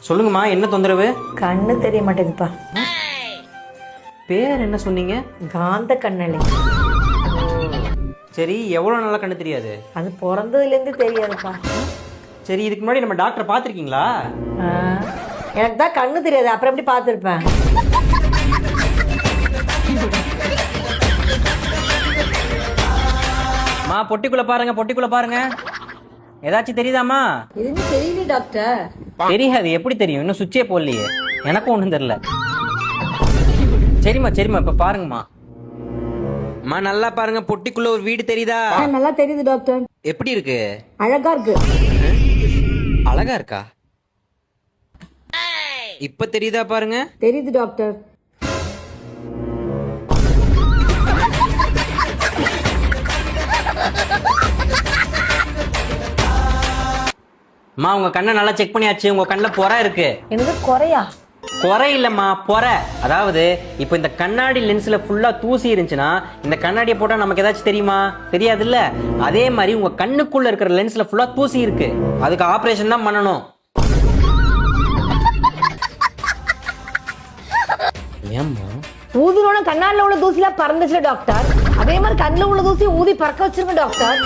சொல்லுங்கம்மா, என்ன தொந்தரவு? கண்ணு தெரிய மாட்டேங்குதுப்பா. பேர் என்ன சொன்னீங்க? காந்த கண்ணலை. சரி, எவ்வளோ நல்லா கண்ணு தெரியாது? அது பிறந்ததுலேருந்து தெரியாதுப்பா. சரி, இதுக்கு முன்னாடி நம்ம டாக்டரை பார்த்துருக்கீங்களா? எனக்கு தான் கண்ணு தெரியாது, அப்புறம் எப்படி பார்த்துருப்பேன்? மா, பொட்டிக்குள்ள பாருங்க, பொட்டிக்குள்ள பாருங்க. ஏதாச்சும் தெரியுதாம்மா? எதுவுமே தெரியல டாக்டர். தெரியாது, எப்படி தெரியும்? இன்னும் சுவிட்சே போடலையே. எனக்கும் ஒன்றும் தெரியல. சரிம்மா சரிம்மா, இப்ப பாருங்கம்மா. அம்மா, நல்லா பாருங்க, பொட்டிக்குள்ள ஒரு வீடு தெரியுதா? நல்லா தெரியுது டாக்டர். எப்படி இருக்கு? அழகா இருக்கு. அழகா இருக்கா? இப்ப தெரியுதா பாருங்க? தெரியுது டாக்டர். அம்மா, உங்க கண்ணை நல்லா செக் பண்ணியாச்சு. உங்க கண்ணில் பொறை இருக்கு. எனக்கு குறையா? குறை இல்லம்மா, பொறை. அதாவது இப்போ இந்த கண்ணாடி லென்ஸ்ல ஃபுல்லா தூசி இருந்துச்சுன்னா இந்த கண்ணாடியை போட்டா நமக்கு ஏதாச்சும் தெரியுமா? தெரியாது இல்ல. அதே மாதிரி உங்க கண்ணுக்குள்ள இருக்கிற லென்ஸ்ல ஃபுல்லா தூசி இருக்கு. அதுக்கு ஆபரேஷன் தான் பண்ணணும். ஏம்மா? ஊதுனோட கண்ணாடில உள்ள தூசிலாம் பறந்துச்சு டாக்டர். அதே மாதிரி கண்ணில் உள்ள தூசி ஊதி பறக்க வச்சிருங்க டாக்டர்.